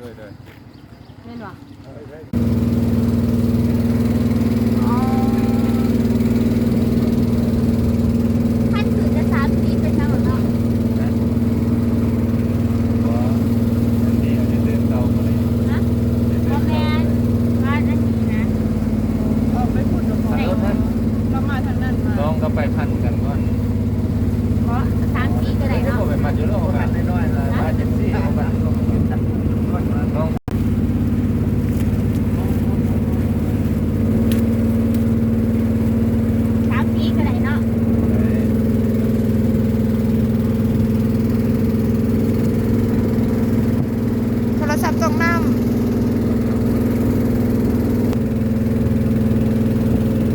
ด้วยเล่นวะท่านคือจะ3 ปีเป็นทางหรอเนาะนะพ่อแม่บ้านอันนี้นะไปพูดกับพ่อเรามาทางนั้นมา ลองก็ไปพันกันก่อน เพราะ3 ปีก็ได้เนาะ ไปมาเยอะแล้วกันน้อยๆเลยมา70มันลงลอง3 ปีก็ได้เนาะโทรศัพท์ต้องน้ำ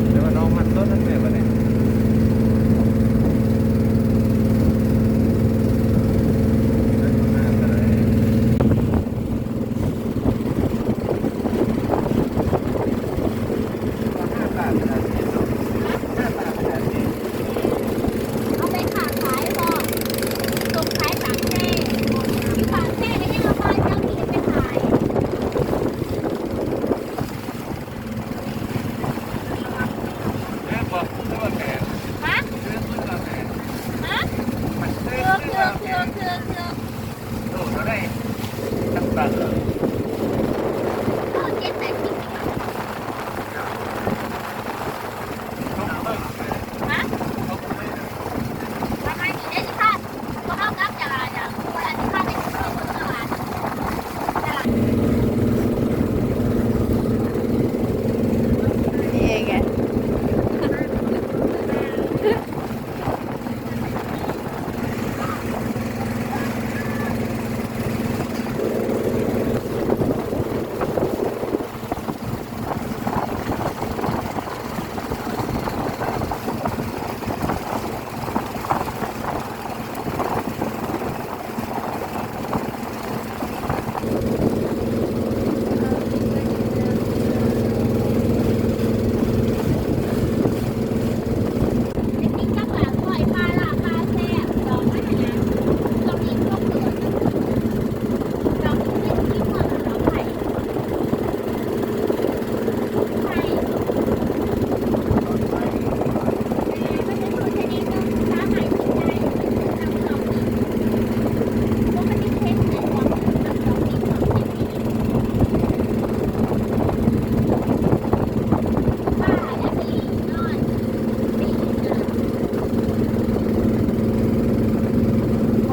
เดี๋ยวน้องมันต้นนั่นแหละวันนี้เอาไปขายบ่ส่งขายต่างประเทศต่างประเทศก็ยังเอามาเจ้าที่ไปขายเรื่องบอกเรื่องแผน ฮะ เรื่องแผน ฮะ มัน เค เรื่ รือ อง เครือเครือเครือเครือ โอ้เราได้ตั้งแต่ 7-8 ปีฮะประมาณนี้ได้สิค่ะก็เอากลับจากคนละที่ค่าได้ช่วยคนตลาดตลาด นี่เองไง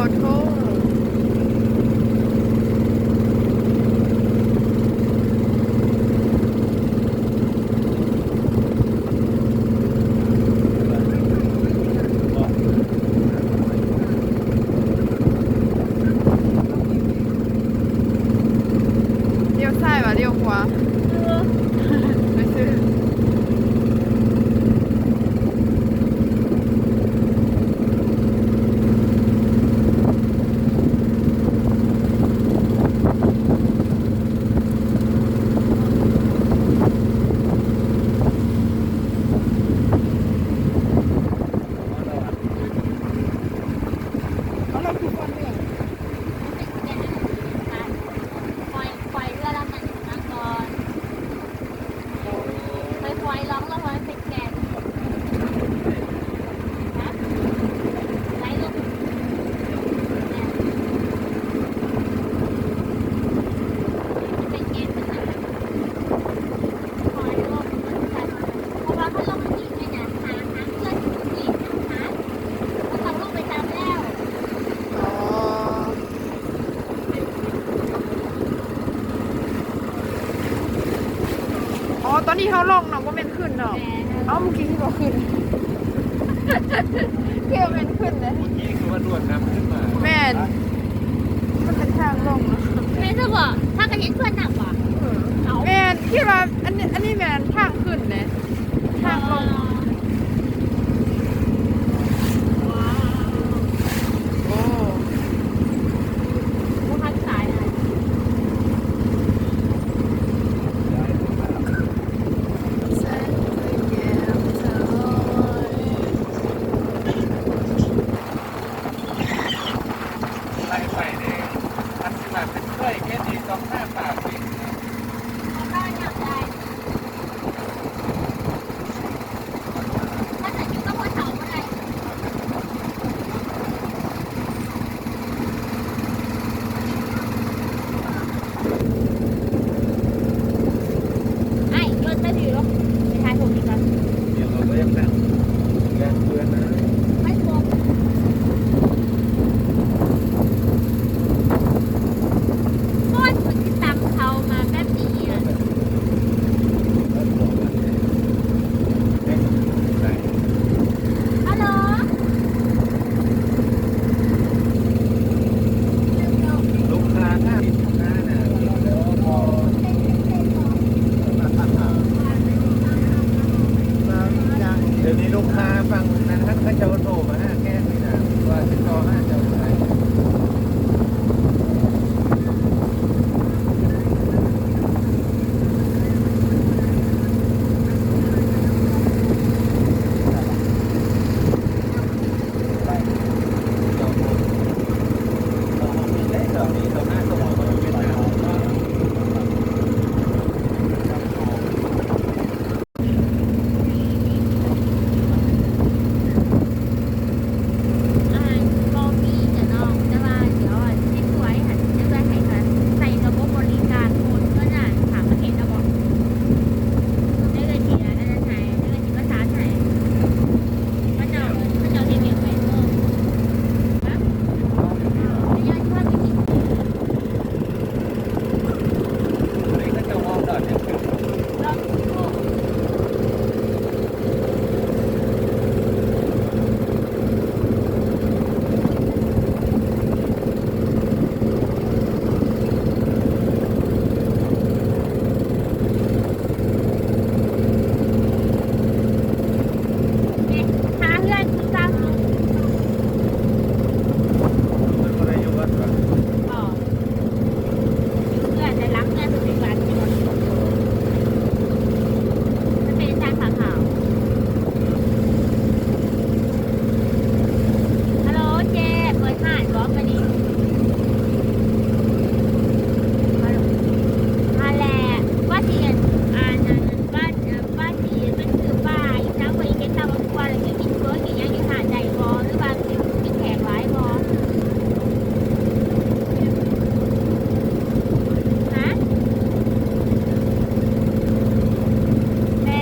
ขอโทษเลี้ยวซ้ายวะเลี้ยวขวาไม่ซื้อเอาเราคือคนเนี่ย ปล่อยเรือลำนั้นมาก่อนไปปล่อยร้องแล้วปล่อยเป็นแกนนะไหลลงเป็นแกนเป็นอะไรปล่อยลงมันจะเพราะว่าเขาลงมันอีกไงนะหาเพื่อนอีกนะคะเขาลงไปตามแล้ว อ๋ออ๋อ ตอนนี้เขาลงเนาะว่าเป็นขึ้นเนาะเอ้าเมื่อกี้ที่บอกขึ้นเกี่ยวเป็นขึ้นเลย นี่คือว่าด่วนน้ำขึ้นมา แม่นมันเป็นทางลงเนาะ แม่จะบอกถ้ากระเห็นเพื่อนหนักว่ะเอา แม่นคิดว่าอันนี้แม่นทางขึ้นนะทางลง ว้าว โอ้ ผู้พันสายอะไร แสนแก้มเธอ ไล่ไปเนี่ยอันที่แบบเป็นเคยแค่ดีต้องห้าม ตอนนี้ตอนหน้าต้องเอาไปเป็นหา อาหารก็มีจะน้องแต่ว่าเดี๋ยวให้สวยหันจะได้ให้กันใส่ระบบบริการโอนก็น่ะถามมาเห็นระบบได้เลยทีละนั่นไงได้เลยทีภาษาไทยมันจะเรียนไปเพิ่มนะไม่ยากที่ว่ามีกี่ นี่ก็จะมองได้เนี่ย รอบทุก เนี่ยหาเพื่อนคือสร้างลูก มันก็ได้อยู่วัดก่อน ต่อเพื่อนในรักเพื่อนสุดที่รักที่มันเป็นทางขาขาวฮัลโหลเจ๊เปิดห่านบล็อกมาดิฮัลโหลอะไรว่าเทียนนั้นว่าเทียนมันคือป้าอีกทั้งไปเก็ตตาบังคับอะไรเงี้ยกินเบิร์ดอย่างเงี้ยอยู่หาดใหญ่บอหรือบางทีมีแขกไว้บอฮะแต่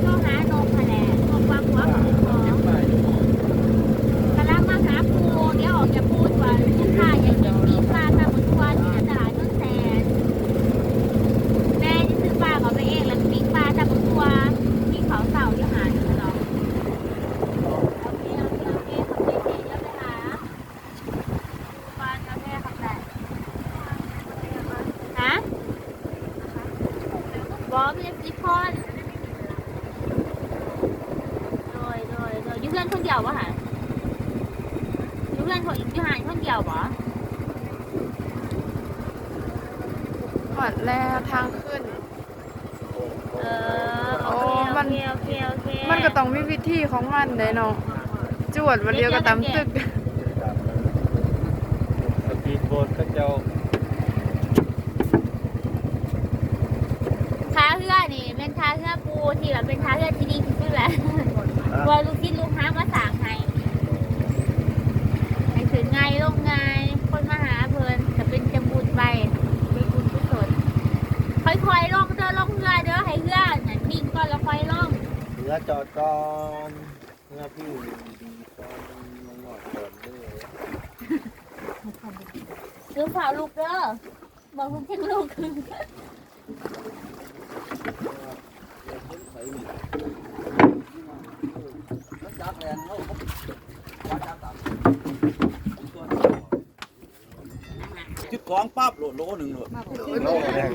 ช่วงหาโนมแผลพวกวางหัวปูของ ไปอยู่หมอก ำลังมาหาปูเดี๋ยวออกจะพูดว่าลูกค้าอยากกินปีกปลาตามทุกวันที่ตลาดต้นแสนแม่ที่ซื้อปลาเขาไปเองแล้วปีกปลาตามทุกวันที่เขาเสาอยู่หาดตลอดโอเคขอบใจเจ๊เยอะเลยค่ะปลาโอเคขอบใจฮะบอมเล็บซิคอนโดยอยู่เพื่อนคนเดียววะฮะอยู่เพื่อนคนอยู่หาดคนเดียววะ หมดแล้วทางขึ้น เออโอเค มันก็ต้องมีวิธีของมันเลยเนาะจวดวันเดียวก็ตามตึก สปีดโบ๊ทก็เจ้า ท้าเรือนี่เป็นท้าเรือปูที่แบบเป็นท้าเรือที่ดีที่สุดแหละวอลูกคิดลูกค้ามาสั่งให้ถึงไงลงไงคนมาหาเพลินจะเป็นจะบุญไปเป็นบุญกุศลค่อยๆลงเด้อลงเรือเด้อให้เรือนั่นนิ่งก่อนแล้วค่อยลง เรือจอดก่อนเรือพี่ดีก่อนมันหมดก่อนด้วย ซื้อฝาลูกเด้อบอกลูกเพ่งลูก จุดของปั๊บโหลดโลหนึ่งโหลด โลแรง